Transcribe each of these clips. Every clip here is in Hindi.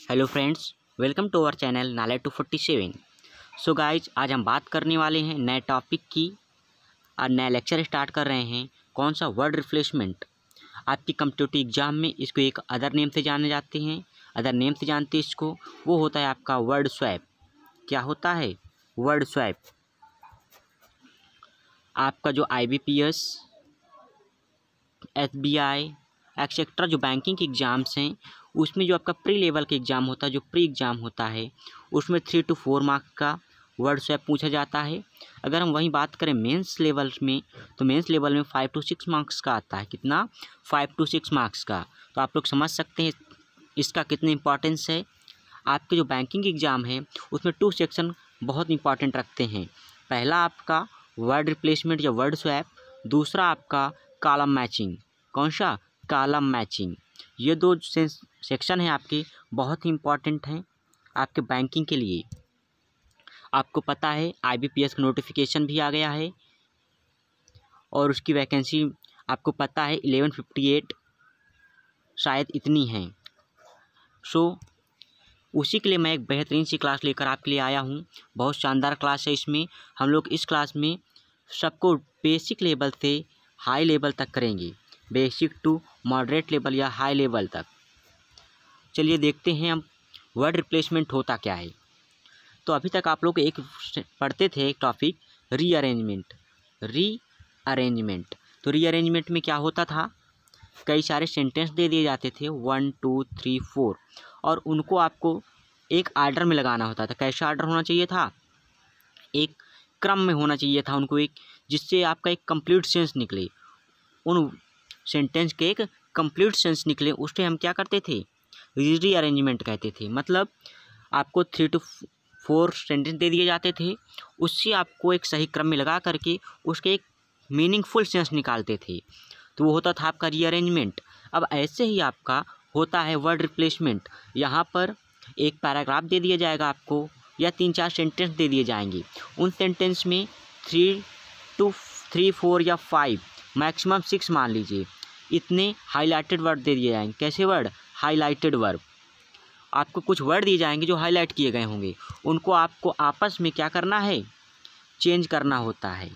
Hello friends, welcome to our channel knowledge 247। So guys, आज हम बात करने वाले हैं नए टॉपिक की और नया लेक्चर स्टार्ट कर रहे हैं। कौन सा? Word replacement. आपकी कम्पिटिटिव एग्जाम में इसको एक अदर नेम से जाने जाते हैं, अदर नेम से जानते हैं इसको। वो होता है आपका वर्ड स्वैप। क्या होता है? Word swap. आपका जो IBPS, SBI एक्सेट्रा जो बैंकिंग के एग्ज़ाम्स हैं, उसमें जो आपका प्री लेवल का एग्ज़ाम होता है, जो प्री एग्ज़ाम होता है, उसमें 3 to 4 मार्क्स का वर्ड स्वैप पूछा जाता है। अगर हम वहीं बात करें मेंस लेवल में, तो मेंस लेवल में 5 to 6 मार्क्स का आता है। कितना? 5 to 6 मार्क्स का। तो आप लोग समझ सकते हैं इसका कितनी इंपॉर्टेंस है। आपके जो बैंकिंग एग्ज़ाम है उसमें 2 सेक्शन बहुत इंपॉर्टेंट रखते हैं। पहला आपका वर्ड रिप्लेसमेंट या वर्ड स्वैप, दूसरा आपका कॉलम मैचिंग। कौन सा? Column matching. ये दो सेक्शन हैं आपके, बहुत ही इम्पॉर्टेंट हैं आपके बैंकिंग के लिए। आपको पता है IBPS का नोटिफिकेशन भी आ गया है और उसकी वैकेंसी आपको पता है 1158 शायद इतनी हैं। सो उसी के लिए मैं एक बेहतरीन सी क्लास लेकर आपके लिए आया हूँ। बहुत शानदार क्लास है। इसमें हम लोग इस क्लास में सबको बेसिक लेवल से हाई लेवल तक करेंगे, बेसिक टू मॉडरेट लेवल या हाई लेवल तक। चलिए देखते हैं हम वर्ड रिप्लेसमेंट होता क्या है। तो अभी तक आप लोग एक पढ़ते थे एक टॉपिक रीअरेंजमेंट। तो रीअरेंजमेंट में क्या होता था? कई सारे सेंटेंस दे दिए जाते थे 1 2 3 4 और उनको आपको एक आर्डर में लगाना होता था। कैसा आर्डर होना चाहिए था? एक क्रम में होना चाहिए था उनको, एक जिससे आपका एक कंप्लीट सेंस निकले। उन सेंटेंस के एक कंप्लीट सेंस निकले, उससे हम क्या करते थे? रीअरेंजमेंट कहते थे। मतलब आपको 3 to 4 सेंटेंस दे दिए जाते थे, उससे आपको एक सही क्रम में लगा करके उसके एक मीनिंगफुल सेंस निकालते थे। तो वो होता था आपका रीअरेंजमेंट। अब ऐसे ही आपका होता है वर्ड रिप्लेसमेंट। यहाँ पर एक पैराग्राफ दे दिया जाएगा आपको या 3-4 सेंटेंस दे दिए जाएंगे। उन सेंटेंस में 3 to 4 या 5 मैक्सिमम 6 मान लीजिए, इतने हाईलाइटेड वर्ड दे दिए जाएंगे। कैसे वर्ड? Highlighted word. आपको कुछ वर्ड दिए जाएंगे जो हाईलाइट किए गए होंगे, उनको आपको आपस में क्या करना है? चेंज करना होता है।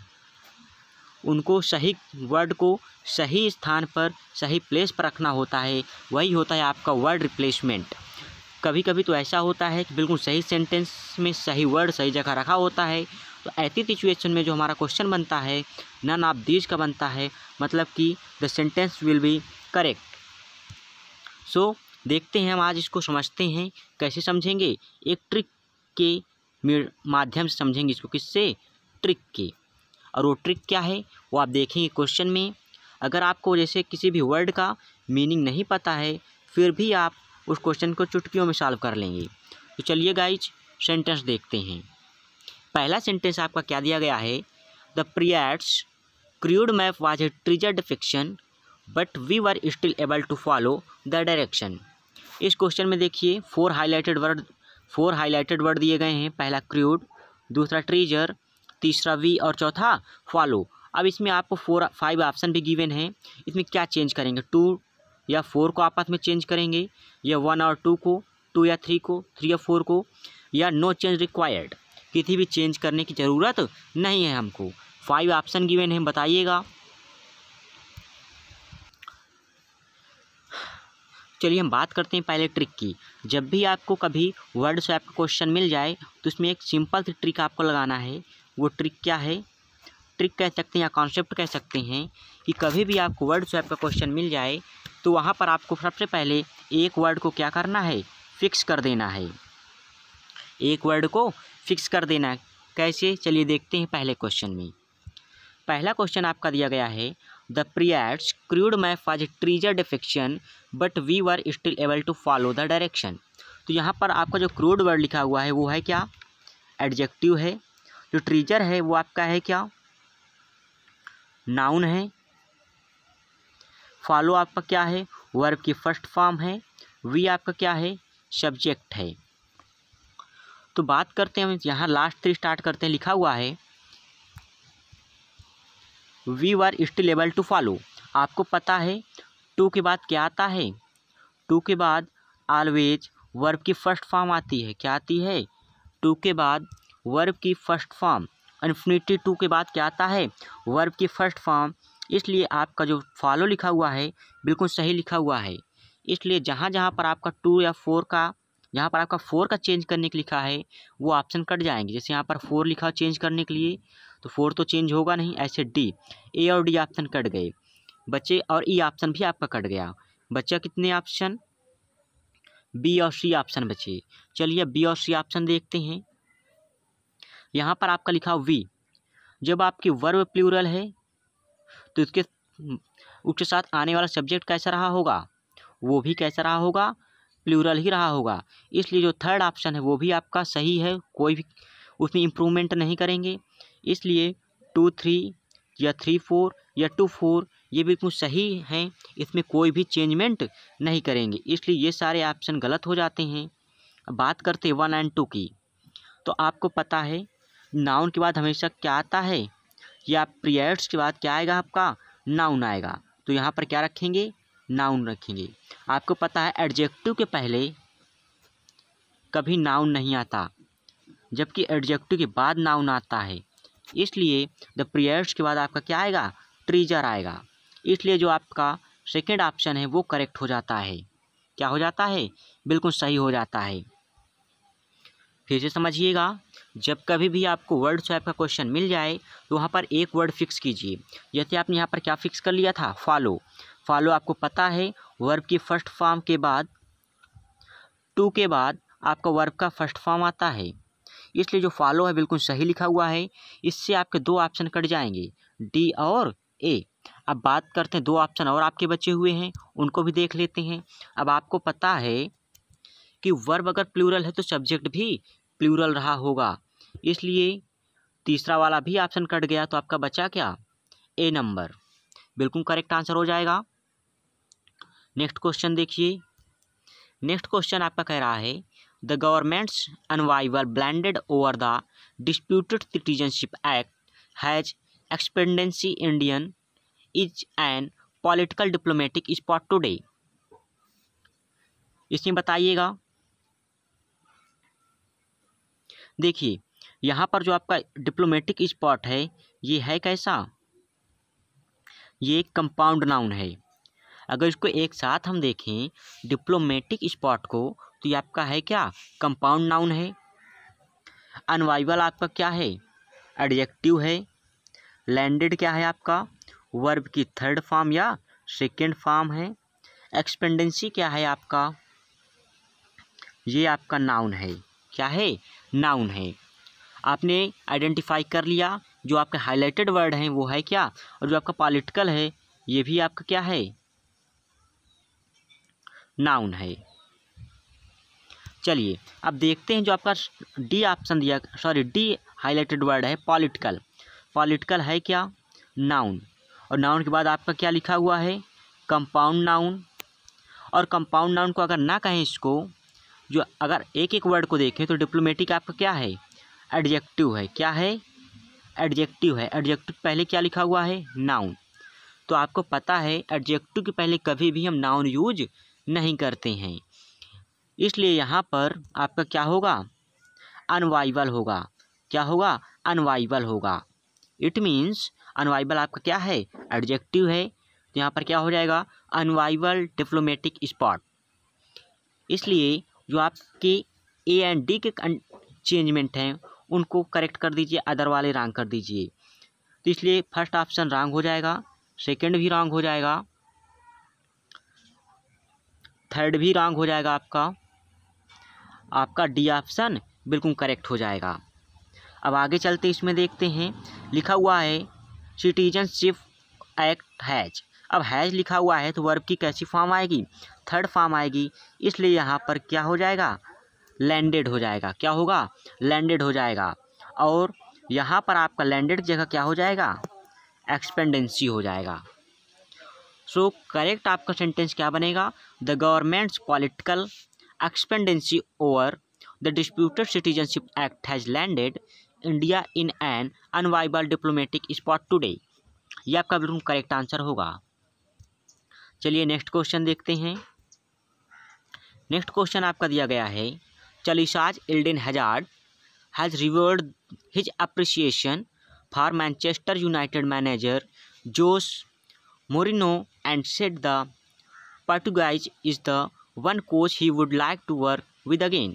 उनको सही वर्ड को सही स्थान पर, सही प्लेस पर रखना होता है। वही होता है आपका वर्ड रिप्लेसमेंट। कभी कभी तो ऐसा होता है कि बिल्कुल सही सेंटेंस में सही वर्ड सही जगह रखा होता है। तो ऐसी सिचुएशन में जो हमारा क्वेश्चन बनता है, नन ऑफ दीज का बनता है, मतलब कि the sentence will be correct. So देखते हैं हम आज इसको समझते हैं। कैसे समझेंगे? एक ट्रिक के माध्यम से समझेंगे इसको। किससे? ट्रिक के। और वो ट्रिक क्या है वो आप देखेंगे क्वेश्चन में। अगर आपको जैसे किसी भी वर्ड का मीनिंग नहीं पता है, फिर भी आप उस क्वेश्चन को चुटकियों में सॉल्व कर लेंगे। तो चलिए गाइज, सेंटेंस देखते हैं। पहला सेंटेंस आपका क्या दिया गया है? The period's crude map was a treasured fiction but we were still able to follow the direction. इस क्वेश्चन में देखिए 4 हाईलाइटेड वर्ड दिए गए हैं। पहला क्रूड, दूसरा ट्रेजर, तीसरा वी और चौथा फॉलो। अब इसमें आपको 5 ऑप्शन भी गिवन हैं। इसमें क्या चेंज करेंगे? 2 या 4 को आपस में चेंज करेंगे, या 1 और 2 को, 2 या 3 को, 3 या 4 को, या नो चेंज रिक्वायर्ड। किसी भी चेंज करने की ज़रूरत नहीं है हमको। 5 ऑप्शन गिवन हैं, बताइएगा। चलिए हम बात करते हैं पहले ट्रिक की। जब भी आपको कभी वर्ड स्वैप का क्वेश्चन मिल जाए तो उसमें एक सिंपल सी ट्रिक आपको लगाना है। वो ट्रिक क्या है? ट्रिक कह सकते हैं या कॉन्सेप्ट कह सकते हैं कि कभी भी आपको वर्ड स्वैप का क्वेश्चन मिल जाए तो वहाँ पर आपको सबसे पहले एक वर्ड को क्या करना है? फिक्स कर देना है। एक वर्ड को फिक्स कर देना है। कैसे? चलिए देखते हैं पहले क्वेश्चन में। पहला क्वेश्चन आपका दिया गया है the period's crude map was treasured fiction but we were still able to follow the direction. तो यहाँ पर आपका जो क्रूड वर्ड लिखा हुआ है वो है क्या? एडजेक्टिव है। जो ट्रेजर है वो आपका है क्या? नाउन है। फॉलो आपका क्या है? वर्ब की फर्स्ट फॉर्म है। वी आपका क्या है? सब्जेक्ट है। तो बात करते हैं, हम यहाँ लास्ट 3 स्टार्ट करते हैं। लिखा हुआ है we were still able to follow. आपको पता है 2 के बाद क्या आता है? 2 के बाद ऑलवेज वर्ब की फर्स्ट फॉर्म आती है, क्या आती है, टू के बाद वर्ब की फर्स्ट फॉर्म। इन्फिनिटिव टू के बाद क्या आता है, वर्ब की फर्स्ट फॉर्म। इसलिए आपका जो फॉलो लिखा हुआ है बिल्कुल सही लिखा हुआ है। इसलिए जहाँ जहाँ पर आपका टू या फोर का, जहाँ पर आपका फोर का चेंज करने के लिखा है वो ऑप्शन कट जाएंगे। जैसे यहाँ पर फोर लिखा चेंज करने के लिए, तो फोर तो चेंज होगा नहीं, ऐसे डी, ए और डी ऑप्शन कट गए बच्चे, और ई ऑप्शन भी आपका कट गया। बच्चा कितने ऑप्शन, बी और सी ऑप्शन बचे। चलिए बी और सी ऑप्शन देखते हैं। यहाँ पर आपका लिखा वी, जब आपकी वर्ब प्लूरल है तो उसके साथ आने वाला सब्जेक्ट कैसा रहा होगा, वो भी कैसा रहा होगा, प्लूरल ही रहा होगा। इसलिए जो थर्ड ऑप्शन है वो भी आपका सही है, कोई भी उसमें इम्प्रूवमेंट नहीं करेंगे। इसलिए 2 3 या 3 4 या 2 4 ये बिल्कुल सही हैं, इसमें कोई भी चेंजमेंट नहीं करेंगे। इसलिए ये सारे ऑप्शन गलत हो जाते हैं। अब बात करते हैं 1 और 2 की। तो आपको पता है नाउन के बाद हमेशा क्या आता है, या पीरियड्स के बाद क्या आएगा, आपका नाउन आएगा। तो यहाँ पर क्या रखेंगे, नाउन रखेंगे। आपको पता है एडजेक्टिव के पहले कभी नाउन नहीं आता, जबकि एडजेक्टिव के बाद नाउन आता है। इसलिए द पीरियड्स के बाद आपका क्या आएगा, ट्रीजर आएगा। इसलिए जो आपका सेकेंड ऑप्शन है वो करेक्ट हो जाता है। क्या हो जाता है, बिल्कुल सही हो जाता है। फिर से समझिएगा, जब कभी भी आपको वर्ड स्वैप का क्वेश्चन मिल जाए तो वहाँ पर एक वर्ड फिक्स कीजिए। जैसे आपने यहाँ पर क्या फिक्स कर लिया था, फॉलो। फॉलो आपको पता है वर्ब की फर्स्ट फॉर्म के बाद, टू के बाद आपका वर्ब का फर्स्ट फॉर्म आता है। इसलिए जो फॉलो है बिल्कुल सही लिखा हुआ है। इससे आपके दो ऑप्शन कट जाएंगे, डी और ए। अब बात करते हैं, दो ऑप्शन और आपके बचे हुए हैं, उनको भी देख लेते हैं। अब आपको पता है कि वर्ब अगर प्लूरल है तो सब्जेक्ट भी प्लूरल रहा होगा। इसलिए तीसरा वाला भी ऑप्शन कट गया, तो आपका बचा क्या, ए नंबर, बिल्कुल करेक्ट आंसर हो जाएगा। नेक्स्ट क्वेश्चन देखिए। नेक्स्ट क्वेश्चन आपका कह रहा है the government's unviable blended over the disputed citizenship act has expediency Indian is an political diplomatic spot today. इसमें बताइएगा। देखिए यहाँ पर जो आपका डिप्लोमेटिक स्पॉट है ये है कैसा, ये एक कंपाउंड नाउन है। अगर इसको एक साथ हम देखें डिप्लोमेटिक स्पॉट को, तो ये आपका है क्या, कंपाउंड नाउन है। अनवाइवल आपका क्या है, एडजेक्टिव है। लैंडेड क्या है आपका, वर्ब की थर्ड फॉर्म या सेकेंड फॉर्म है। एक्सपेंडेंसी क्या है आपका, ये आपका नाउन है। क्या है, नाउन है। आपने आइडेंटिफाई कर लिया, जो आपके हाईलाइटेड वर्ड हैं वो है क्या, और जो आपका पॉलिटिकल है ये भी आपका क्या है, नाउन है। चलिए अब देखते हैं जो आपका डी ऑप्शन दिया, सॉरी डी हाईलाइटेड वर्ड है पॉलिटिकल। पॉलिटिकल है क्या, नाउन, और नाउन के बाद आपका क्या लिखा हुआ है, कंपाउंड नाउन। और कंपाउंड नाउन को अगर ना कहें इसको, जो अगर एक एक वर्ड को देखें तो डिप्लोमेटिक आपका क्या है, एडजेक्टिव है। क्या है, एडजेक्टिव है। एडजेक्टिव पहले क्या लिखा हुआ है, नाउन। तो आपको पता है एडजेक्टिव के पहले कभी भी हम नाउन यूज नहीं करते हैं। इसलिए यहाँ पर आपका क्या होगा, अनवाइवल होगा। क्या होगा, अनवाइवल होगा। इट मीन्स अनवाइवल आपका क्या है, एडजेक्टिव है। तो यहाँ पर क्या हो जाएगा, अनवाइवल डिप्लोमेटिक स्पॉट। इसलिए जो आपके ए एंड डी के चेंजमेंट हैं उनको करेक्ट कर दीजिए, अदर वाले रॉन्ग कर दीजिए। तो इसलिए फर्स्ट ऑप्शन रॉन्ग हो जाएगा, सेकंड भी रॉन्ग हो जाएगा, थर्ड भी रॉन्ग हो जाएगा, आपका डी ऑप्शन बिल्कुल करेक्ट हो जाएगा। अब आगे चलते इसमें देखते हैं, लिखा हुआ है सिटीजनशिप एक्ट हैज। अब हैज लिखा हुआ है तो वर्ब की कैसी फॉर्म आएगी, थर्ड फॉर्म आएगी। इसलिए यहाँ पर क्या हो जाएगा, लैंडेड हो जाएगा। क्या होगा, लैंडेड हो जाएगा। और यहाँ पर आपका लैंडेड जगह क्या हो जाएगा, एक्सपेंडेंसी हो जाएगा। सो करेक्ट आपका सेंटेंस क्या बनेगा, the government's political expediency over the disputed citizenship act has landed India in an unviable diplomatic spot today. ये आपका बिल्कुल करेक्ट आंसर होगा। चलिए नेक्स्ट क्वेश्चन देखते हैं। नेक्स्ट क्वेश्चन आपका दिया गया है, Chelsea's Eden Hazard has revered his appreciation for Manchester United manager Jose Mourinho and said the Portuguese is the one coach he would like to work with again।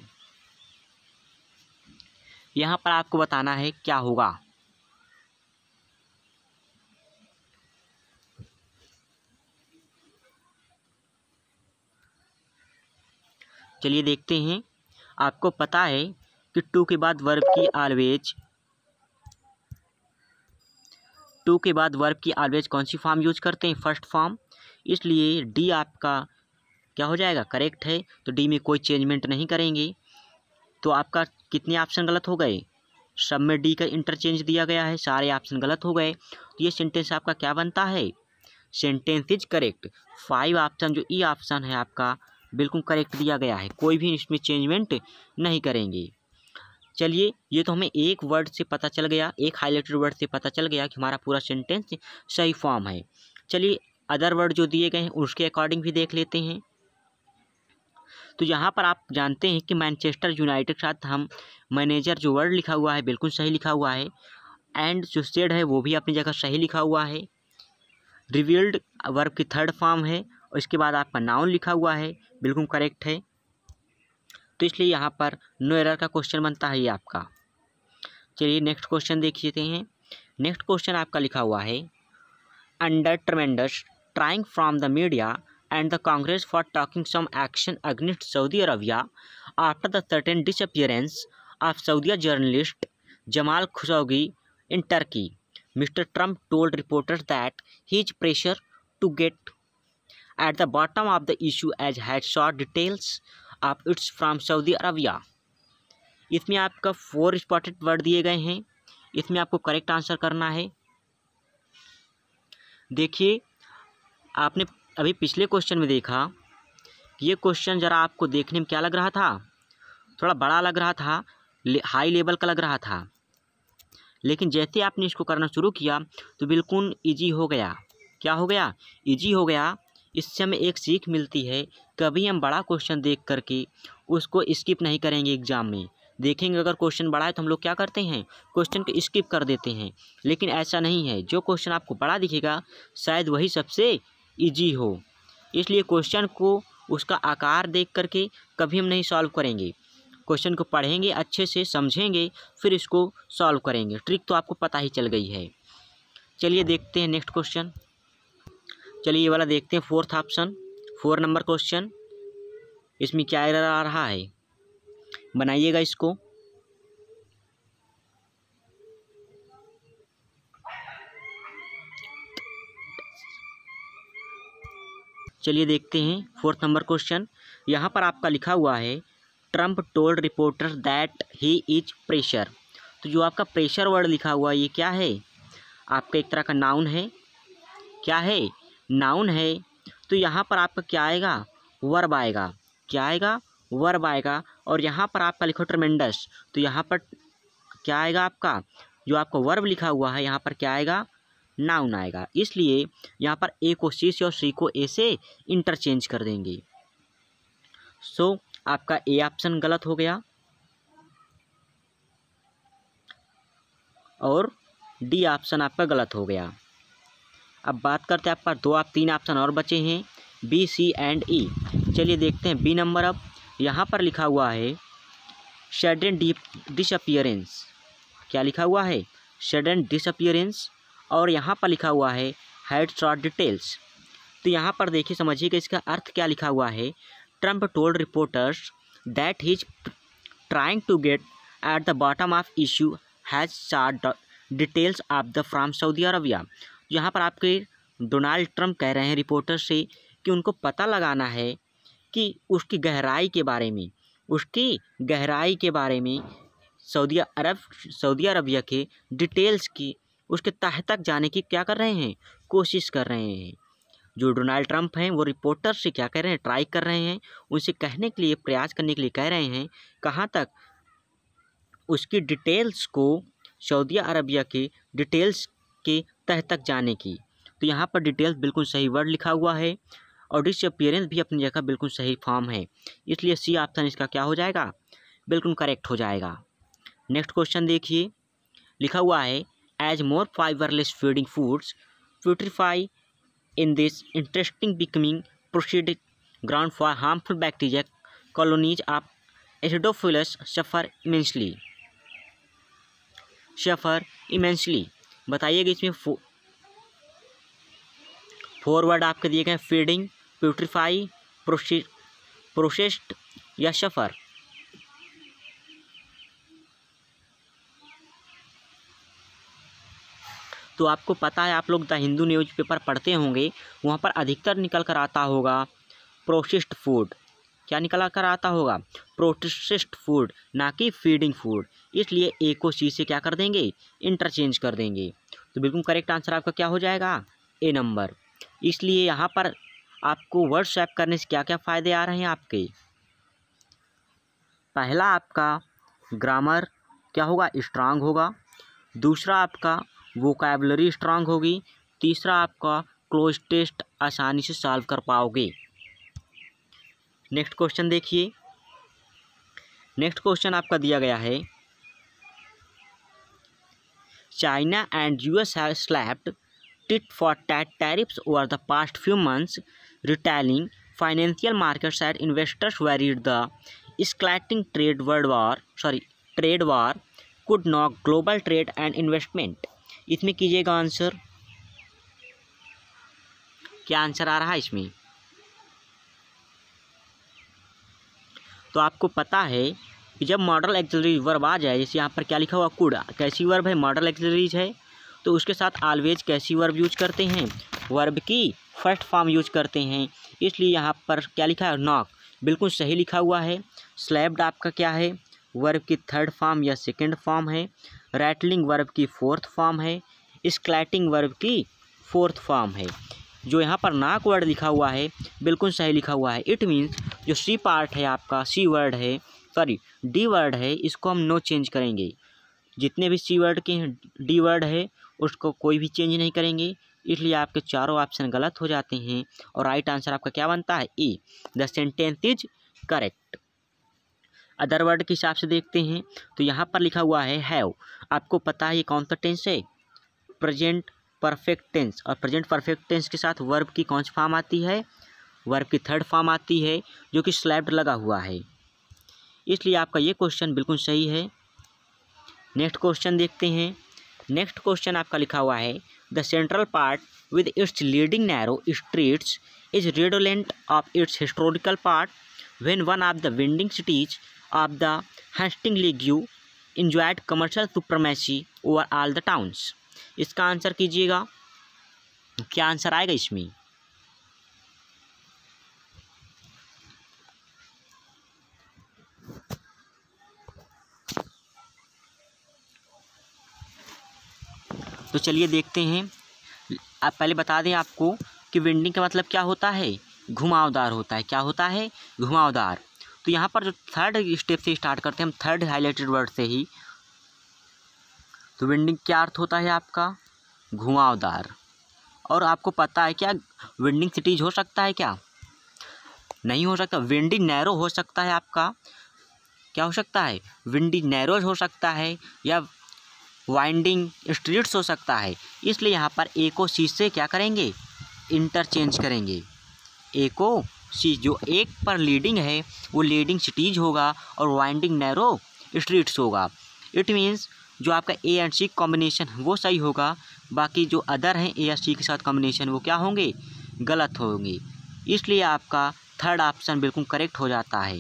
यहाँ पर आपको बताना है क्या होगा। चलिए देखते हैं। आपको पता है कि टू के बाद वर्ब की ऑलवेज कौन सी फॉर्म यूज करते हैं, फर्स्ट फॉर्म। इसलिए डी आपका क्या हो जाएगा, करेक्ट है। तो डी में कोई चेंजमेंट नहीं करेंगे। तो आपका कितने ऑप्शन गलत हो गए, सब में डी का इंटरचेंज दिया गया है, सारे ऑप्शन गलत हो गए। तो ये सेंटेंस आपका क्या बनता है, सेंटेंस इज करेक्ट। 5 ऑप्शन जो ई ऑप्शन है आपका बिल्कुल करेक्ट दिया गया है, कोई भी इसमें चेंजमेंट नहीं करेंगे। चलिए ये तो हमें एक वर्ड से पता चल गया, एक हाईलाइटेड वर्ड से पता चल गया कि हमारा पूरा सेंटेंस सही फॉर्म है। चलिए अदर वर्ड जो दिए गए हैं उसके अकॉर्डिंग भी देख लेते हैं। तो यहाँ पर आप जानते हैं कि मैनचेस्टर यूनाइटेड के साथ हम मैनेजर जो वर्ड लिखा हुआ है बिल्कुल सही लिखा हुआ है, एंड जो सेड है वो भी अपनी जगह सही लिखा हुआ है। रिवील्ड वर्ब की थर्ड फॉर्म है और इसके बाद आपका नाउन लिखा हुआ है, बिल्कुल करेक्ट है। तो इसलिए यहाँ पर नो एरर का क्वेश्चन बनता है ये आपका। चलिए नेक्स्ट क्वेश्चन देख लेते हैं। नेक्स्ट क्वेश्चन आपका लिखा हुआ है, under ट्रेमेंडस trying from the media and the Congress for taking some action against Saudi Arabia after the certain disappearance of Saudi journalist Jamal Khashoggi in Turkey. Mr. Trump told reporters that his pressure to get at the bottom of the issue as had sought details of its from Saudi Arabia। इसमें आपका 4 इंपॉर्टेंट वर्ड दिए गए हैं, इसमें आपको करेक्ट आंसर करना है। देखिए आपने अभी पिछले क्वेश्चन में देखा कि ये क्वेश्चन ज़रा आपको देखने में क्या लग रहा था, थोड़ा बड़ा लग रहा था, हाई लेवल का लग रहा था, लेकिन जैसे आपने इसको करना शुरू किया तो बिल्कुल इजी हो गया। क्या हो गया, इजी हो गया। इससे हमें एक सीख मिलती है, कभी हम बड़ा क्वेश्चन देख करके उसको स्किप नहीं करेंगे। एग्ज़ाम में देखेंगे अगर क्वेश्चन बड़ा है तो हम लोग क्या करते हैं, क्वेश्चन को स्किप कर देते हैं, लेकिन ऐसा नहीं है। जो क्वेश्चन आपको बड़ा दिखेगा शायद वही सबसे इजी हो, इसलिए क्वेश्चन को उसका आकार देख करके कभी हम नहीं सॉल्व करेंगे। क्वेश्चन को पढ़ेंगे, अच्छे से समझेंगे, फिर इसको सॉल्व करेंगे। ट्रिक तो आपको पता ही चल गई है। चलिए देखते हैं नेक्स्ट क्वेश्चन। चलिए ये वाला देखते हैं, 4th ऑप्शन, 4 नंबर क्वेश्चन। इसमें क्या एरर आ रहा है, बनाइएगा इसको। चलिए देखते हैं 4th नंबर क्वेश्चन। यहाँ पर आपका लिखा हुआ है, Trump told reporters that he is pressure. तो जो आपका प्रेशर वर्ड लिखा हुआ है ये क्या है, आपका एक तरह का नाउन है। क्या है, नाउन है। तो यहाँ पर आपका क्या आएगा, वर्ब आएगा। क्या आएगा, वर्ब आएगा। और यहाँ पर आपका लिखो ट्रेमेंडस, तो यहाँ पर क्या आएगा, आपका जो आपका वर्ब लिखा हुआ है यहाँ पर क्या आएगा, नाउन आएगा। इसलिए यहाँ पर ए को सी से और सी को ए से इंटरचेंज कर देंगे। सो आपका ए ऑप्शन गलत हो गया और डी ऑप्शन आपका गलत हो गया। अब बात करते हैं, आपका 3 ऑप्शन और बचे हैं, बी, सी एंड ई। चलिए देखते हैं बी नंबर। अब यहाँ पर लिखा हुआ है सडन डिसअपियरेंस। क्या लिखा हुआ है, सडन डिसअपियरेंस। और यहाँ पर लिखा हुआ है हैड शॉर्ट डिटेल्स। तो यहाँ पर देखिए, समझिए कि इसका अर्थ क्या लिखा हुआ है। Trump told reporters that he is trying to get at the bottom of issue has short details of the from Saudi Arabia. यहाँ पर आपके डोनाल्ड ट्रम्प कह रहे हैं रिपोर्टर से कि उनको पता लगाना है कि उसकी गहराई के बारे में, सऊदी अरबिया के डिटेल्स की, उसके तह तक जाने की क्या कर रहे हैं, कोशिश कर रहे हैं। जो डोनाल्ड ट्रम्प हैं वो रिपोर्टर से क्या कर रहे हैं, ट्राई कर रहे हैं, उनसे कहने के लिए, प्रयास करने के लिए कह रहे हैं, कहाँ तक, उसकी डिटेल्स को, सऊदी अरबिया के डिटेल्स के तह तक जाने की। तो यहाँ पर डिटेल्स बिल्कुल सही वर्ड लिखा हुआ है और डिसअपियरेंस भी अपनी जगह बिल्कुल सही फॉर्म है, इसलिए सी ऑप्शन इसका क्या हो जाएगा, बिल्कुल करेक्ट हो जाएगा। नेक्स्ट क्वेश्चन देखिए, लिखा हुआ है as more fibreless feeding foods putrefy in this interesting becoming proceed ground for harmful bacteria colonies of acidophilus suffer immensely. बताइएगा इसमें फोर वर्ड आपके दिए गए, फीडिंग, प्यूट्रीफाई, प्रोसेस्ड या सफ़र। तो आपको पता है, आप लोग द हिंदू न्यूज़पेपर पढ़ते होंगे, वहाँ पर अधिकतर निकल कर आता होगा प्रोसेस्ड फूड। क्या निकल कर आता होगा, प्रोसेस्ड फूड, ना कि फीडिंग फूड। इसलिए ए को सी से क्या कर देंगे, इंटरचेंज कर देंगे। तो बिल्कुल करेक्ट आंसर आपका क्या हो जाएगा, ए नंबर। इसलिए यहाँ पर आपको वर्ड स्वैप करने से क्या क्या फ़ायदे आ रहे हैं आपके। पहला आपका ग्रामर क्या होगा, स्ट्रांग होगा। दूसरा आपका वोकैबुलरी स्ट्रांग होगी। तीसरा आपका क्लोज टेस्ट आसानी से सॉल्व कर पाओगे। नेक्स्ट क्वेश्चन देखिए, नेक्स्ट क्वेश्चन आपका दिया गया है China and US have slapped tit for tat tariffs over the past few months, retailing financial markets and investors worried the escalating trade war could knock global trade and investment। इसमें कीजिएगा आंसर, क्या आंसर आ रहा है इसमें। तो आपको पता है कि जब मॉडल एक्सिलरी वर्ब आ जाए, जैसे यहाँ पर क्या लिखा हुआ कुड, कैसी वर्ब है, मॉडल एक्सिलरीज है, तो उसके साथ ऑलवेज कैसी वर्ब यूज करते हैं, वर्ब की फर्स्ट फॉर्म यूज करते हैं। इसलिए यहाँ पर क्या लिखा है, नॉक, बिल्कुल सही लिखा हुआ है। स्लैप्ड आपका क्या है, वर्ब की थर्ड फॉर्म या सेकंड फॉर्म है। रैटलिंग वर्ब की फोर्थ फॉर्म है। स्क्लैटिंग वर्ब की फोर्थ फॉर्म है। जो यहाँ पर नॉक वर्ड लिखा हुआ है बिल्कुल सही लिखा हुआ है। इट मीन्स जो सी पार्ट है आपका, सी वर्ड है, डी वर्ड है, इसको हम नो चेंज करेंगे। जितने भी सी वर्ड के डी वर्ड है उसको कोई भी चेंज नहीं करेंगे। इसलिए आपके चारों ऑप्शन गलत हो जाते हैं और राइट आंसर आपका क्या बनता है, A, the sentence is correct. Other word के हिसाब से देखते हैं तो यहाँ पर लिखा हुआ है हैव। आपको पता है ये कौन सा टेंस है, प्रेजेंट परफेक्ट टेंस। और प्रेजेंट परफेक्ट टेंस के साथ वर्ब की कौन सी फॉर्म आती है, वर्ब की थर्ड फॉर्म आती है जो कि स्लैप्ड लगा हुआ है। इसलिए आपका ये क्वेश्चन बिल्कुल सही है। नेक्स्ट क्वेश्चन देखते हैं। नेक्स्ट क्वेश्चन आपका लिखा हुआ है the central part with its leading narrow streets is redolent of its historical part when one of the winding cities of the hasting league enjoyed commercial supremacy over all the towns. इसका आंसर कीजिएगा, क्या आंसर आएगा इसमें। तो चलिए देखते हैं। आप पहले बता दें आपको कि विंडिंग का मतलब क्या होता है, घुमावदार होता है। क्या होता है, घुमावदार। तो यहाँ पर जो थर्ड स्टेप से स्टार्ट करते हैं हम, थर्ड हाईलाइटेड वर्ड से ही। तो विंडिंग क्या अर्थ होता है आपका, घुमावदार। और आपको पता है क्या विंडिंग सिटीज हो सकता है, क्या नहीं हो सकता। विंडिंग नैरो हो सकता है आपका, क्या हो सकता है, विंडिंग नैरोज हो सकता है या वाइंडिंग स्ट्रीट्स हो सकता है। इसलिए यहाँ पर ए को सी से क्या करेंगे, इंटरचेंज करेंगे। ए को सी, जो एक पर लीडिंग है वो लीडिंग सिटीज होगा और वाइंडिंग नैरो स्ट्रीट्स होगा। इट मीन्स जो आपका ए एंड सी कॉम्बिनेशन वो सही होगा, बाकी जो अदर हैं ए या सी के साथ कॉम्बिनेशन वो क्या होंगे, गलत होंगे। इसलिए आपका थर्ड ऑप्शन बिल्कुल करेक्ट हो जाता है।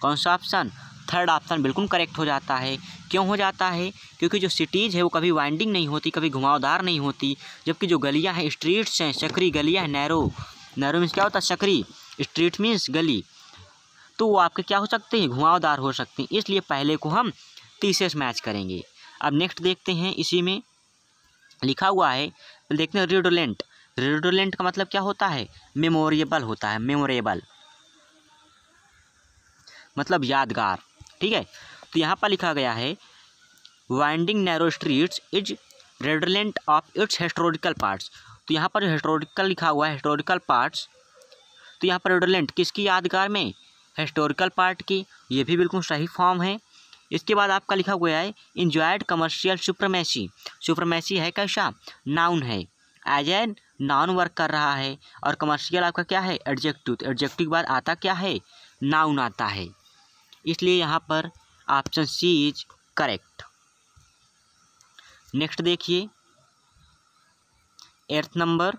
कौन सा ऑप्शन, थर्ड ऑप्शन बिल्कुल करेक्ट हो जाता है। क्यों हो जाता है, क्योंकि जो सिटीज़ है वो कभी वाइंडिंग नहीं होती, कभी घुमावदार नहीं होती। जबकि जो गलियां हैं, स्ट्रीट्स हैं, सकरी गलियां हैं, नैरो मीन्स क्या होता है, सकरी, स्ट्रीट मीन्स गली, तो वो आपके क्या हो सकते हैं, घुमावदार हो सकते हैं। इसलिए पहले को हम तीसरे से मैच करेंगे। अब नेक्स्ट देखते हैं, इसी में लिखा हुआ है, देखते हैं रेडोलेंट। रेडोलेंट का मतलब क्या होता है, मेमोरेबल होता है। मेमोरेबल मतलब यादगार, ठीक है। तो यहाँ पर लिखा गया है winding narrow streets is redolent of its historical parts. तो यहाँ पर जो हिस्टोरिकल लिखा हुआ है, हिस्टोरिकल पार्ट्स, तो यहाँ पर रिडोलेंट किसकी यादगार में, हिस्टोरिकल पार्ट की, ये भी बिल्कुल सही फॉर्म है। इसके बाद आपका लिखा हुआ है इंजॉयड कमर्शियल सुप्रीमेसी। सुप्रीमेसी है कैसा, नाउन है, एज एन नाउन वर्क कर रहा है। और कमर्शियल आपका क्या है, एडजेक्टिव। तो एडजेक्टिव के बाद आता क्या है, नाउन आता है। इसलिए यहाँ पर option C is correct. Next देखिए 8th नंबर,